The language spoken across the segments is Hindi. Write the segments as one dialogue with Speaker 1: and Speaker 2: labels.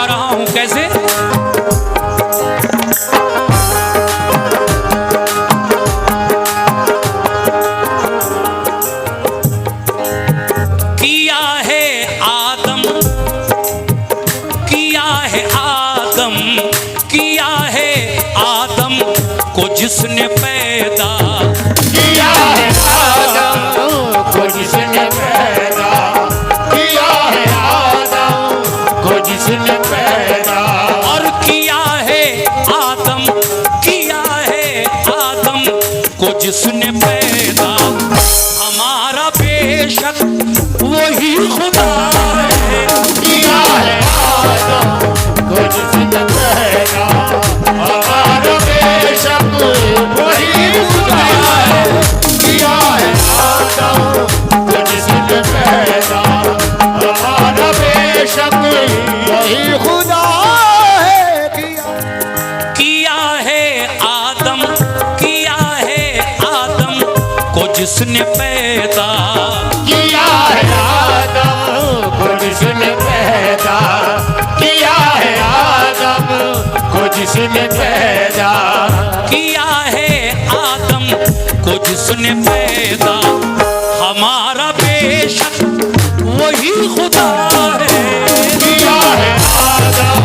Speaker 1: जा रहा हूं। कैसे? जिसने पैदा
Speaker 2: किया है आदम को, जिसने पैदा किया है आदम को, जिसने पैदा
Speaker 1: और किया है आदम, किया है आदम को जिसने पैदा। हमारा बेशक वही खुदा है।
Speaker 2: किया है आदम को, जिसने पैदा, हमारा बेशक वही खुदा है। किया है आदम को, जिसने पैदा, हमारा बेशक वही खुदा है।
Speaker 1: किया है आदम, किया है आदम को जिसने पैदा।
Speaker 2: किया है आदम को, जिसने पैदा किया है आदम को, जिसने पैदा
Speaker 1: किया है आदम को जिसने पैदा। हमारा बेशक वही खुदा है।
Speaker 2: किया है आदम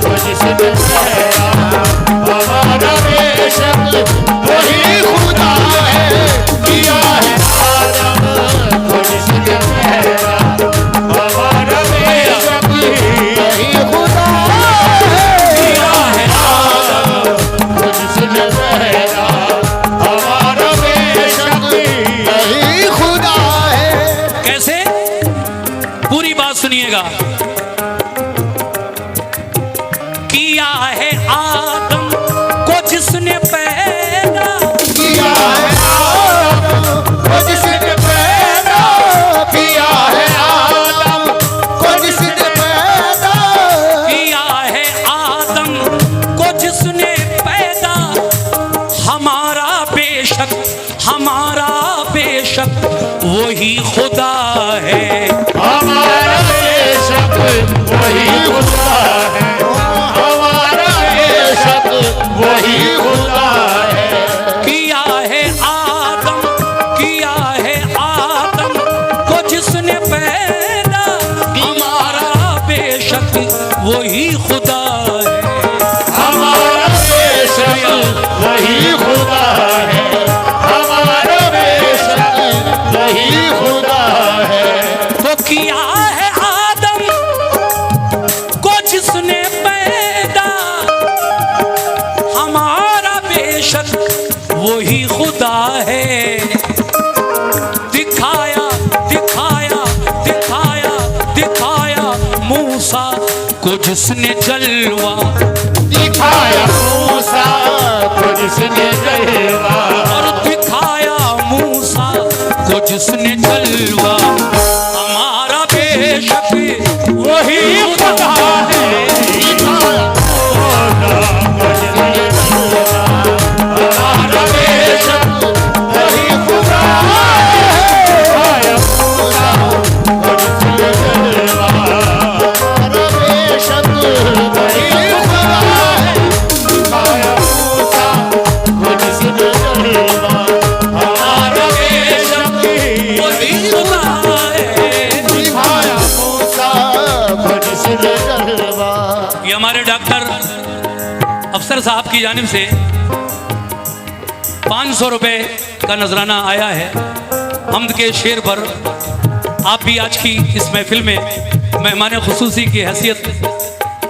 Speaker 2: को, जिसने पैदा, हमारा बेशक वही खुदा है। किया है आदम को, जिसने पैदा, हमारा बेशक वही खुदा है। किया है आदम को, जिसने पैदा, हमारा बेशक वही खुदा है।
Speaker 1: कैसे? पूरी बात सुनिएगा। किया है आदम को जिसने पैदा।
Speaker 2: किया है आदम को, जिसने पैदा किया है आदम को, जिसने पैदा
Speaker 1: किया है आदम को जिसने पैदा। हमारा बेशक, हमारा बेशक वही खुदा है।
Speaker 2: हमारा बेशक वही खुदा है। हमारा बेशक वही खुदा है।
Speaker 1: किया है आदम, किया है आदम को जिसने पैदा। हमारा बेशक वही खुदा है।
Speaker 2: हमारा बेशक वही खुदा है। हमारा बेशक वही खुदा है।
Speaker 1: तो किया है आदम को जिसने पैदा। हमारा बेशक वही खुदा है। दिखाया दिखाया दिखाया दिखाया मूसा को जिसने जलवा।
Speaker 2: दिखाया मूसा को, जिसने जलवा,
Speaker 1: और दिखाया मूसा को जिसने जलवा। हमारा बेशक वही खुदा है।
Speaker 2: हमारा बेशक वही खुदा है। मूसा को, जिसने जलवा, हमारा बेशक वही खुदा है। दिखाया मूसा को, जिसने जलवा, हमारा बेशक
Speaker 1: वही खुदा है।
Speaker 2: दिखाया मूसा को, जिसने जलवा।
Speaker 1: ये हमारे डॉक्टर अफसर साहब की जानिब से 500 रुपए का नजराना आया है हम्द के शेर पर। आप भी आज की इस महफिल में मेहमान खुसूसी की हैसियत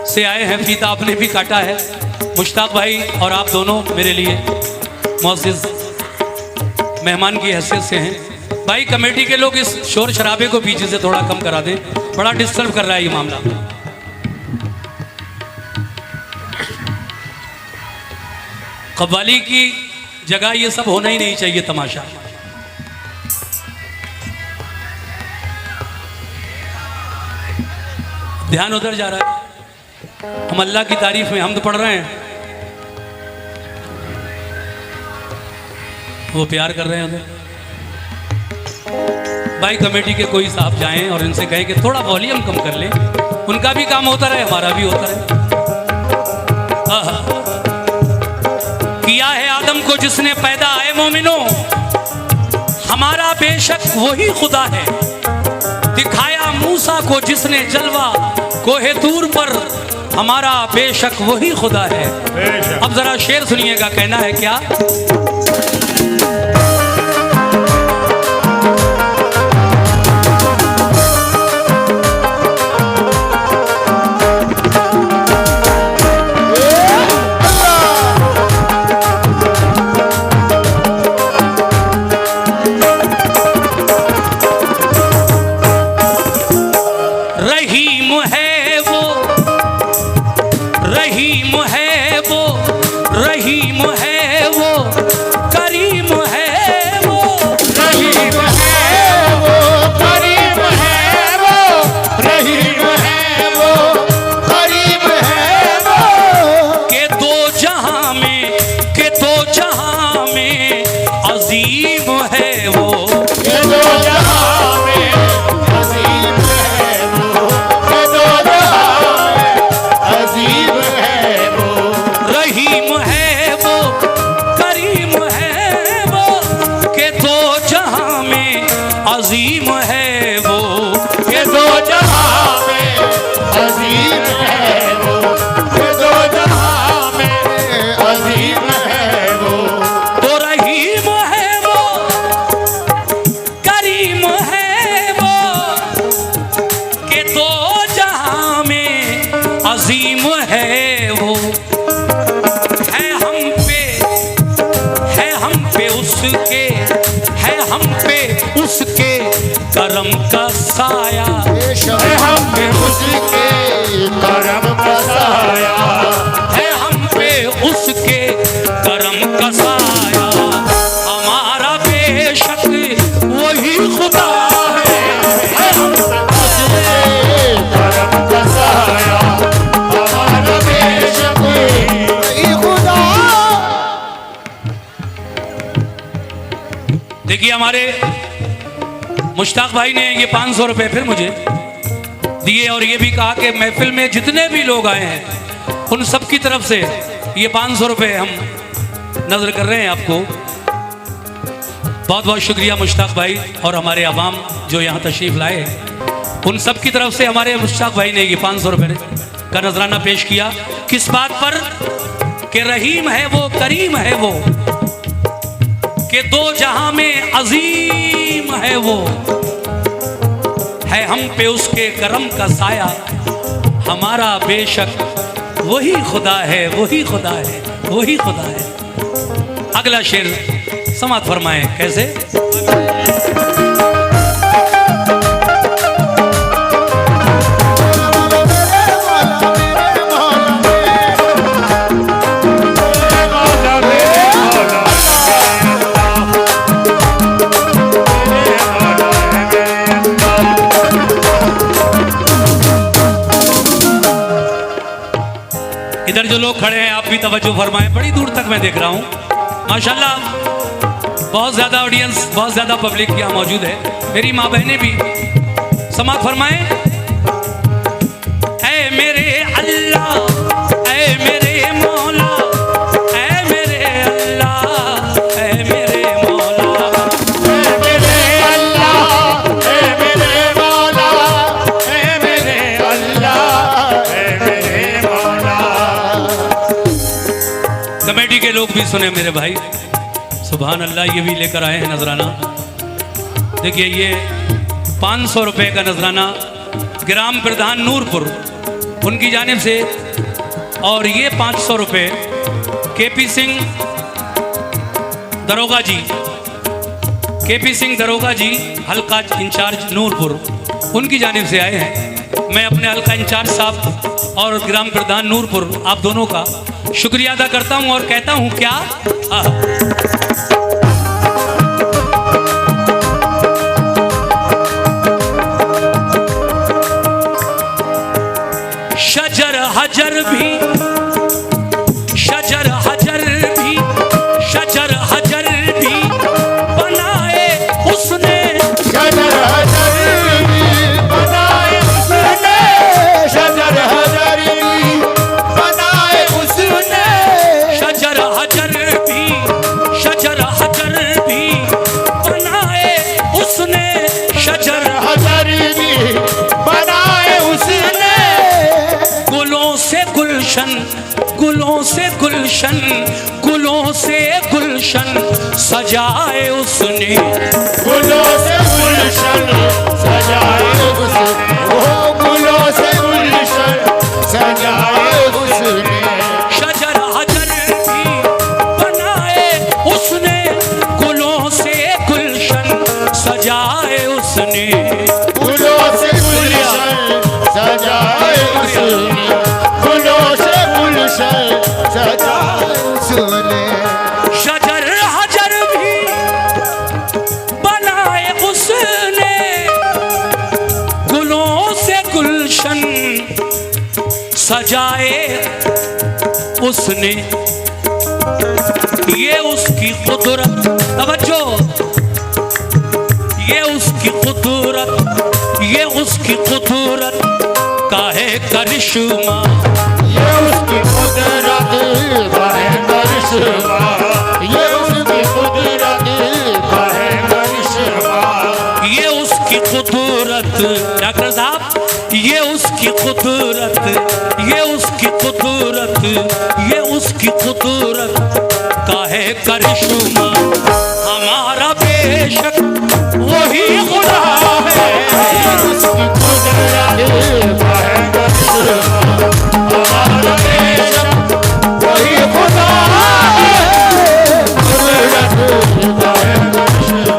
Speaker 1: से आए हैं। फीता आपने भी काटा है। मुश्ताक भाई और आप दोनों मेरे लिए मुअज़्ज़िज़ मेहमान की हैसियत से हैं। भाई कमेटी के लोग इस शोर शराबे को पीछे से थोड़ा कम करा दें, बड़ा डिस्टर्ब कर रहा है ये मामला। कव्वाली की जगह ये सब होना ही नहीं चाहिए तमाशा। ध्यान उधर जा रहा है। हम अल्लाह की तारीफ में हम्द पढ़ रहे हैं, वो प्यार कर रहे हैं उधर। भाई कमेटी के कोई साहब जाएं और इनसे कहें कि थोड़ा वॉल्यूम कम कर लें, उनका भी काम होता रहे, हमारा भी होता रहे। किया है आदम को जिसने पैदा, आए मोमिनो हमारा बेशक वही खुदा है। दिखाया मूसा को जिसने जलवा, कोहे तूर पर हमारा बेशक वही खुदा है। अब जरा शेर सुनिएगा, कहना है क्या? करम का साया
Speaker 2: है हम पे उसके करम का साया,
Speaker 1: है हम पे उसके करम का साया। हमारा बेशक वही खुदा है
Speaker 2: हम पे उसके करम का साया, हमारा बेशक वही खुदा।
Speaker 1: देखिए हमारे मुश्ताक भाई ने ये 500 रुपए फिर मुझे दिए और ये भी कहा कि महफिल में जितने भी लोग आए हैं उन सब की तरफ से ये 500 रुपए हम नजर कर रहे हैं आपको। बहुत बहुत शुक्रिया मुश्ताक भाई और हमारे अवाम जो यहाँ तशरीफ लाए, उन सब की तरफ से हमारे मुश्ताक भाई ने ये 500 रुपए का नजराना पेश किया। किस बात पर? कि रहीम है वो, करीम है वो, कि दो जहां में अजीम है वो, है हम पे उसके करम का साया। हमारा बेशक वही खुदा है, वही खुदा है, वही खुदा है। अगला शेर समात फरमाएं, कैसे? इधर जो लोग खड़े हैं आप भी तवज्जो फरमाएं, बड़ी दूर तक मैं देख रहा हूँ माशाल्लाह, बहुत ज़्यादा ऑडियंस, बहुत ज़्यादा पब्लिक यहाँ मौजूद है। मेरी माँ बहनें भी समात फरमाएं। ऐ मेरे अल्लाह, ऐ मेरे मौला, ऐ मेरे अल्लाह, ऐ मेरे मौला,
Speaker 2: ऐ मेरे अल्लाह, ऐ मेरे मौला, ऐ मेरे अल्लाह, ऐ मेरे मौला।
Speaker 1: कमेटी के लोग भी सुने मेरे भाई, सुभान अल्लाह, ये भी लेकर आए हैं नजराना। देखिए ये 500 रुपए का नजराना ग्राम प्रधान नूरपुर उनकी जानिब से, और ये 500 रुपए केपी सिंह दरोगा जी, केपी सिंह दरोगा जी हल्का इंचार्ज नूरपुर, उनकी जानिब से आए हैं। मैं अपने हल्का इंचार्ज साहब और ग्राम प्रधान नूरपुर आप दोनों का शुक्रिया अदा करता हूं और कहता हूं क्या, शजर हजर भी, शजर हजर भी, शजर हजर भी बनाए उसने,
Speaker 2: शजर
Speaker 1: गुलशन, गुलों से गुलशन, गुलों से गुलशन सजाए उसने,
Speaker 2: गुलों से गुलशन सजाए उसने, ओ गुलों से गुलशन सजाए उसने,
Speaker 1: शजर हजर भी बनाए उसने, गुलों से गुलशन सजाए उसने,
Speaker 2: गुलों से गुलशन सजाए उसने, गुलों से गुलशन सजाए उसने,
Speaker 1: शजर हजर भी बनाए उसने, गुलों से गुलशन सजाए उसने। ये उसकी कुदरत, तवज्जो, ये उसकी कुदरत, ये उसकी कुदरत का है करिश्मा,
Speaker 2: ये उसकी कुदरत का है करिश्मा, ये उसकी कुदरत का है करिश्मा,
Speaker 1: ये उसकी कुदरत, डॉक्टर साहब, ये उसकी कुदरत, ये उसकी कुदरत, ये उसकी कुदरत का है करिश्मा। हमारा बेशक वही खुदा है,
Speaker 2: उसकी कुदरत का है करिश्मा, हमारा बेशक वही खुदा है, कुदरत का है करिश्मा,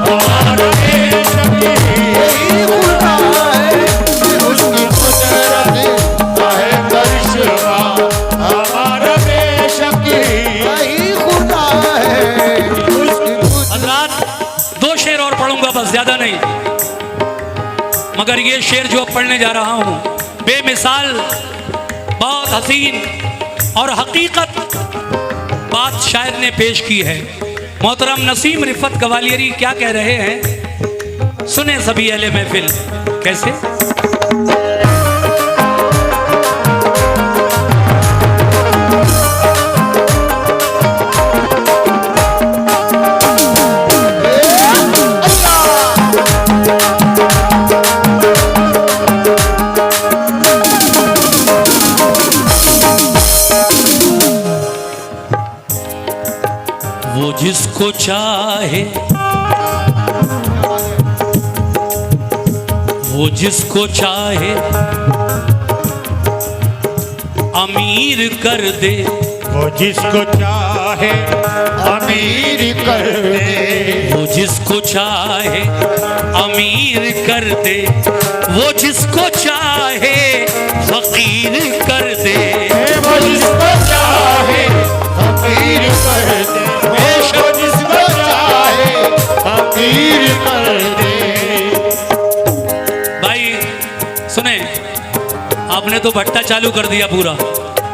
Speaker 2: हमारा बेशक वही खुदा है, उसकी कुदरत का है करिश्मा, हमारा बेशक वही खुदा है, उसकी
Speaker 1: हजरात दो शेर और पढ़ूंगा बस, ज्यादा नहीं, मगर ये शेर जो अब पढ़ने जा रहा हूं बेमिसाल, बहुत हसीन और हकीकत बात शायर ने पेश की है। मोहतरम नसीम रिफत गवालियरी क्या कह रहे हैं, सुने सभी अहले महफिल। कैसे? वो जिसको चाहे, वो जिसको चाहे अमीर कर दे,
Speaker 2: वो जिसको चाहे अमीर कर दे,
Speaker 1: वो जिसको चाहे अमीर कर दे, वो जिसको चाहे फकीर कर दे,
Speaker 2: वो जिसको चाहे फकीर कर दे, वो जिसको चाहे फकीर कर दे।
Speaker 1: भाई सुने, आपने तो भट्टा चालू कर दिया पूरा,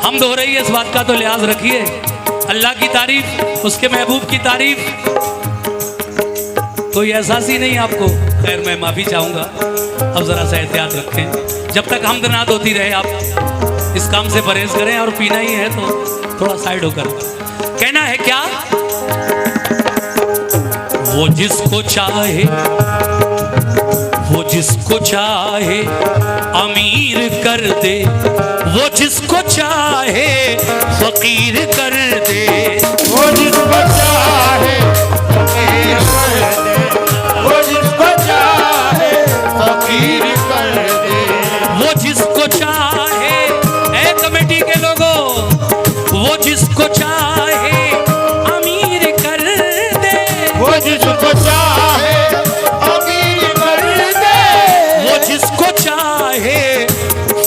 Speaker 1: हम दोहराई है इस बात का तो लिहाज रखिए। अल्लाह की तारीफ, उसके महबूब की तारीफ कोई एहसास ही नहीं आपको। खैर मैं माफ़ी चाहूँगा, अब ज़रा सा एहतियात रखें। जब तक हमदनात होती रहे आप इस काम से परहेज करें, और पीना ही है तो थोड़ा साइड होकर। कहना है क्या? वो जिसको चाहे, वो जिसको चाहे अमीर कर दे, वो जिसको चाहे फकीर कर दे,
Speaker 2: वो जिसको चाहे फकीर कर दे, वो जिसको चाहे फकीर कर दे,
Speaker 1: वो जिसको चाहे, ए कमेटी के लोगों, वो जिसको चाहे अमीर कर दे,
Speaker 2: वो जिसको चाहे अमीर कर दे,
Speaker 1: वो जिसको चाहे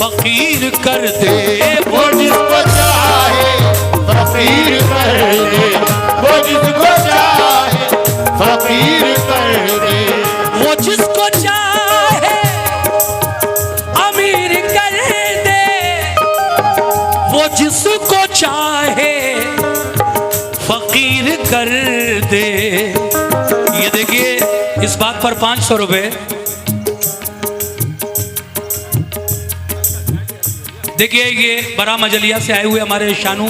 Speaker 1: फकीर कर दे,
Speaker 2: वो जिसको चाहे फकीर कर दे, वो जिसको चाहे फकीर कर दे,
Speaker 1: वो जिसको चाहे अमीर कर दे, वो जिसको चाहे फकीर कर दे। ये देखिए, इस बात पर 500 रुपए। देखिए ये बरा मजलिया से आए हुए हमारे शानू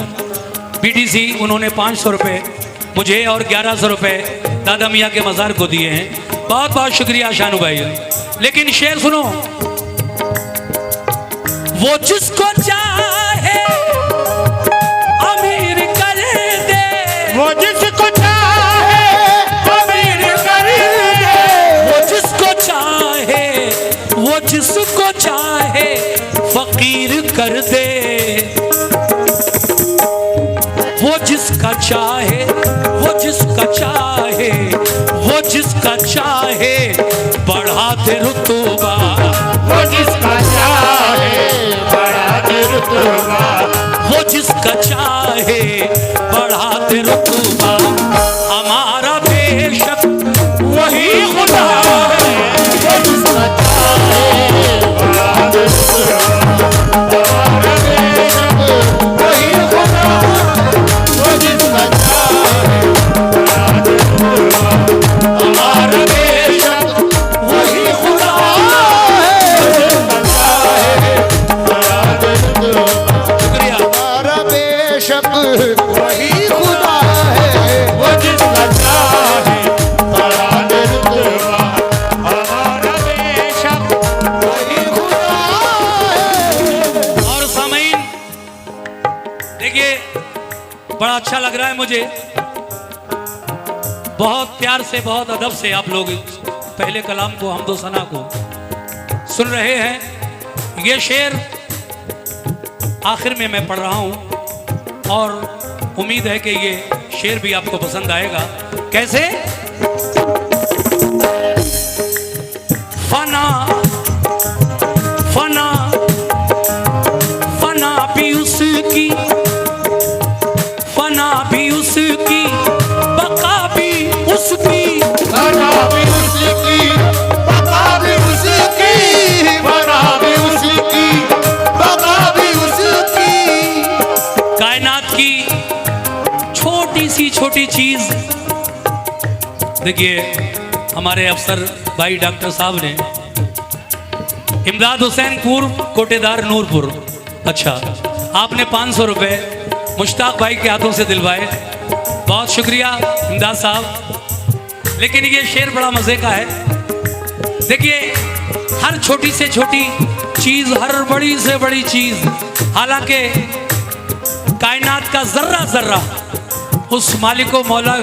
Speaker 1: पीटीसी, उन्होंने 500 रुपए मुझे और 1100 रुपए दादा मियाँ के मज़ार को दिए हैं। बहुत बहुत शुक्रिया शानू भाई। लेकिन शेर सुनो, वो जिसको चाहे कर दे, वो जिसका चाहे, वो जिसका चाहे, वो जिसका चाहे बढ़ा दे रुतबा,
Speaker 2: वो जिसका चाहे बढ़ा दे रुतबा,
Speaker 1: वो जिसका चाहे बढ़ा दे रुतबा। हमारा बेशक वही खुदा है,
Speaker 2: वो जिसका चाहे बढ़ा दे रुतबा, हमारा बेशक वही खुदा है, वो जिसका चाहे बढ़ा दे रुतबा, हमारा बेशक वही खुदा है, बढ़ा दे रुतबा।
Speaker 1: शुक्रिया।
Speaker 2: हमारा बेशक वही खुदा है, वो जिसका चाहे बढ़ा दे रुतबा, हमारा बेशक वही खुदा है।
Speaker 1: और सामीन देखिए, बड़ा अच्छा लग रहा है मुझे, बहुत प्यार से, बहुत अदब से आप लोग पहले कलाम को, हमदो सना को सुन रहे हैं। ये शेर आखिर में मैं पढ़ रहा हूं और उम्मीद है कि ये शेर भी आपको पसंद आएगा। कैसे? फना फना फना भी उसकी, फना भी उसकी, बका भी उसकी,
Speaker 2: बना भी उसकी, बका भी उसकी, बना भी उसकी, बका भी उसकी।
Speaker 1: कायनात की छोटी सी छोटी चीज। देखिए, हमारे अफसर भाई डॉक्टर साहब ने इमदाद हुसैन पूर्व कोटेदार नूरपुर, अच्छा, आपने 500 रुपये मुश्ताक भाई के हाथों से दिलवाए, बहुत शुक्रिया इमदाद साहब। लेकिन ये शेर बड़ा मज़े का है। देखिए, हर छोटी से छोटी चीज़, हर बड़ी से बड़ी चीज़, हालांकि कायनात का जर्रा जर्रा उस मालिको मौला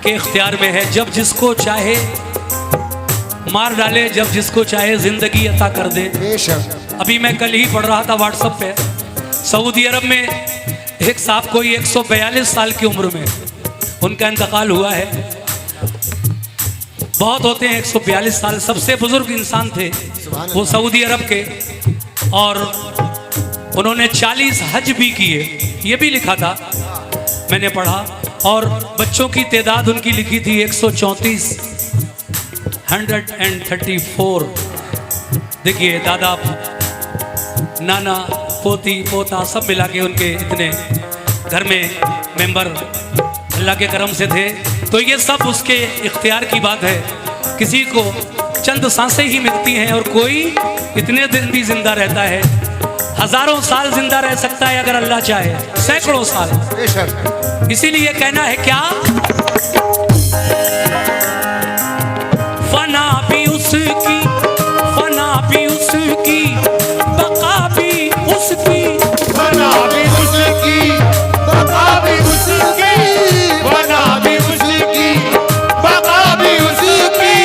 Speaker 1: के इख्तियार में है। जब जिसको चाहे मार डाले, जब जिसको चाहे जिंदगी अता कर दे।
Speaker 2: बेशक।
Speaker 1: अभी मैं कल ही पढ़ रहा था व्हाट्सएप पे, सऊदी अरब में एक साहब कोई 142 साल की उम्र में उनका इंतकाल हुआ है। बहुत होते हैं 142 साल, सबसे बुजुर्ग इंसान थे वो सऊदी अरब के, और उन्होंने 40 हज भी किए, ये भी लिखा था, मैंने पढ़ा। और बच्चों की तादाद उनकी लिखी थी 134, 134। देखिए, दादा, नाना, पोती, पोता सब मिला के उनके इतने घर में मेंबर अल्लाह के करम से थे। तो ये सब उसके इख्तियार की बात है। किसी को चंद सांसें ही मिलती हैं और कोई इतने दिन भी जिंदा रहता है, हजारों साल जिंदा रह सकता है अगर अल्लाह चाहे, सैकड़ों साल।
Speaker 2: बेशक।
Speaker 1: इसीलिए कहना है क्या, फना भी उसकी, फना भी उसकी, बका भी उसकी,
Speaker 2: बना भी उसकी, बका भी उसकी, बना भी उसकी, बका भी उसकी।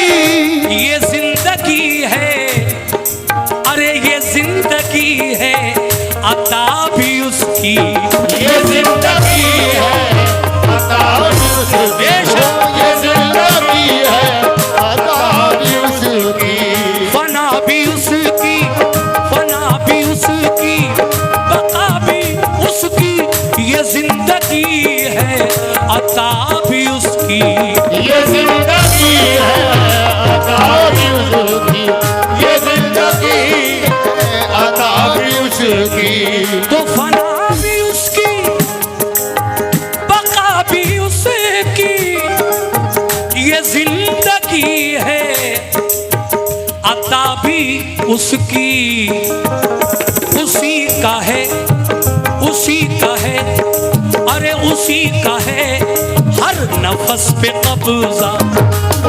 Speaker 1: ये जिंदगी है, अरे ये जिंदगी है, अता भी उसकी,
Speaker 2: ये जिंदगी है, अता भी उसकी, ये जिंदगी है, अता भी उसकी।
Speaker 1: फना भी उसकी, फना भी उसकी, बका भी उसकी, ये जिंदगी है, अता भी उसकी।
Speaker 2: ये जिंदगी है, अता भी उसकी, ये जिंदगी है, अता भी उसकी।
Speaker 1: तो फना भी उसकी, बका भी उसकी, ये जिंदगी है, अता भी उसकी। उसी का है, उसी का है, अरे उसी का है हर नफस पे कब्जा,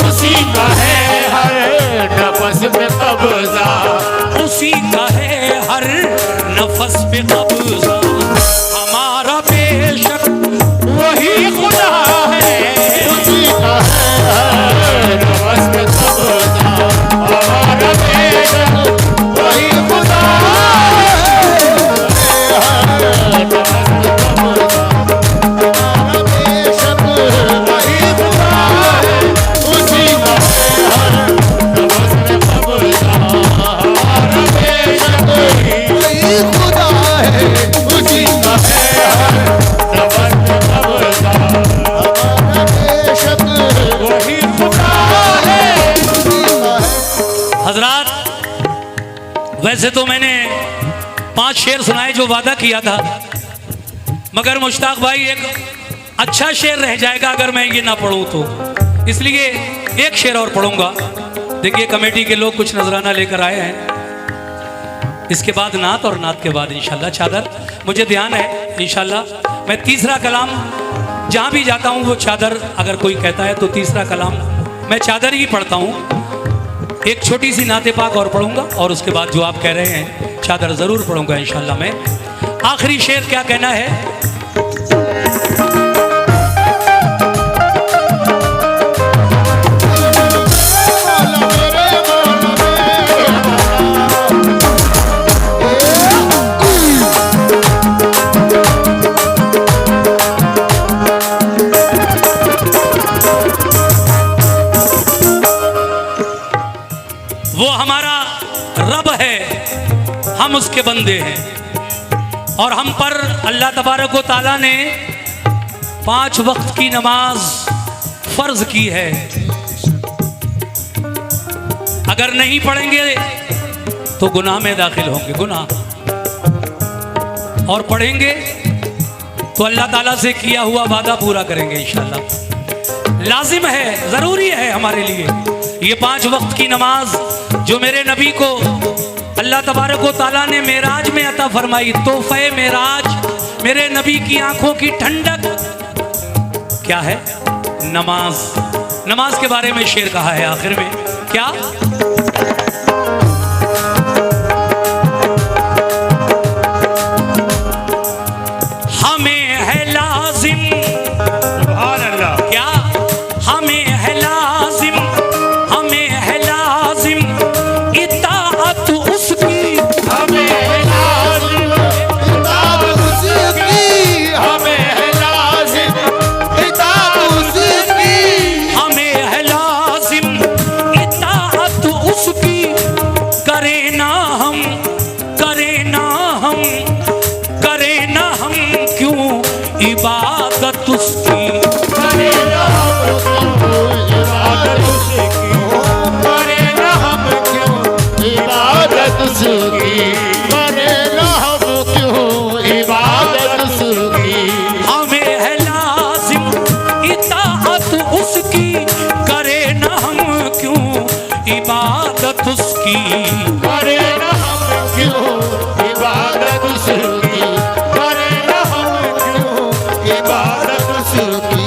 Speaker 2: उसी का है हर नफस में कब्जा,
Speaker 1: उसी का है हर नफस पे कब्जा। हमारा बेशक वही खुदा है,
Speaker 2: उसी का है नफस में कब्जा, हमारा बेशक वही खुदा है।
Speaker 1: वैसे तो मैंने 5 शेर सुनाए जो वादा किया था, मगर मुश्ताक भाई एक अच्छा शेर रह जाएगा अगर मैं ये ना पढ़ूं तो, इसलिए एक शेर और पढ़ूंगा। देखिए कमेटी के लोग कुछ नजराना लेकर आए हैं, इसके बाद नात और नात के बाद इंशाल्लाह चादर। मुझे ध्यान है इंशाल्लाह मैं तीसरा कलाम जहाँ भी जाता हूँ वो चादर, अगर कोई कहता है तो तीसरा कलाम मैं चादर ही पढ़ता हूँ। एक छोटी सी नाते पाक और पढ़ूंगा और उसके बाद जो आप कह रहे हैं चादर ज़रूर पढ़ूंगा इंशाल्लाह मैं। आखिरी शेर क्या कहना है? वो हमारा रब है, हम उसके बंदे हैं और हम पर अल्लाह तबारक व तआला ने 5 वक्त की नमाज फर्ज की है। अगर नहीं पढ़ेंगे तो गुनाह में दाखिल होंगे, गुनाह, और पढ़ेंगे तो अल्लाह ताला से किया हुआ वादा पूरा करेंगे इंशाल्लाह। लाजिम है, ज़रूरी है हमारे लिए ये 5 वक्त की नमाज जो मेरे नबी को अल्लाह तबारक व तआला ने मेराज में अता फरमाई। तोहफे मेराज, मेरे नबी की आंखों की ठंडक क्या है? नमाज। नमाज के बारे में शेर कहा है आखिर में, क्या? हमें है लाजिम, सुभान अल्लाह, क्या? हमें है लाजिम, हमें है लाजिम इताअत उसकी,
Speaker 2: हमें है लाजिम इताअत उसकी, हमें है लाजिम इताअत उसकी,
Speaker 1: हमें है लाजिम इताअत उसकी। करे ना हम, करे ना हम, करे ना हम क्यों इबादत उसकी।
Speaker 2: करे ना हम क्यों इबादत उसकी, करे ना हम क्यों इबादत उसकी,
Speaker 1: हमें है लाजिम इताअत उसकी, करे ना हम क्यों इबादत उसकी।
Speaker 2: करे ना हम क्यों इबादत उसकी, करे ना हम क्यों इबादत उसकी,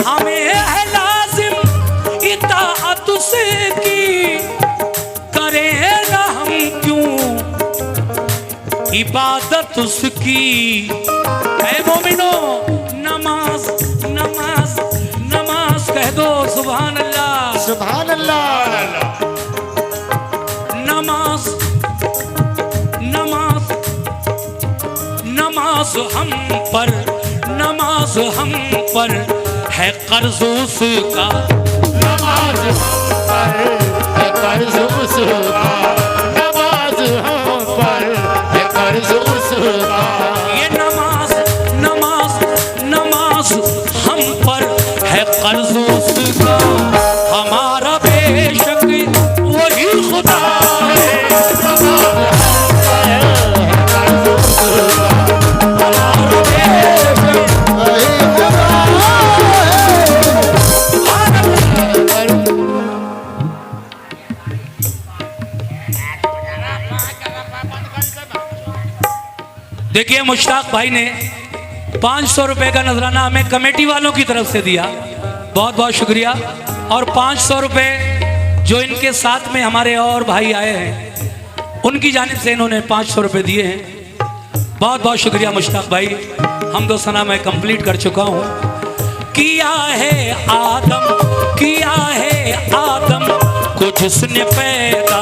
Speaker 1: हमें है लाजिम इताअत उसकी, करे ना हम क्यों इबादत उसकी। ऐ मोमिनो नमाज, नमाज, नमाज कह दो सुभान अल्लाह,
Speaker 2: सुभान अल्लाह।
Speaker 1: नमाज, नमाज, नमाज हम पर, नमाज हम पर है कर्ज उसका।
Speaker 2: नमाज हम पर है कर्ज उसका, नमाज हम पर है कर्ज उसका,
Speaker 1: ये नमाज, नमाज, नमाज हम पर है कर्ज उसका। हमारा बेशक वही खुदा है, हमारा बेशक देखिए मुश्ताक भाई ने 500 रुपए का नजराना हमें कमेटी वालों की तरफ से दिया, बहुत बहुत शुक्रिया। और 500 रुपए जो इनके साथ में हमारे और भाई आए हैं उनकी जानिब से इन्होंने 500 रुपए दिए हैं, बहुत बहुत शुक्रिया मुश्ताक भाई। हम दो सना मैं कंप्लीट कर चुका हूँ। किया है आदम, किया है आदम को जिसने पैदा,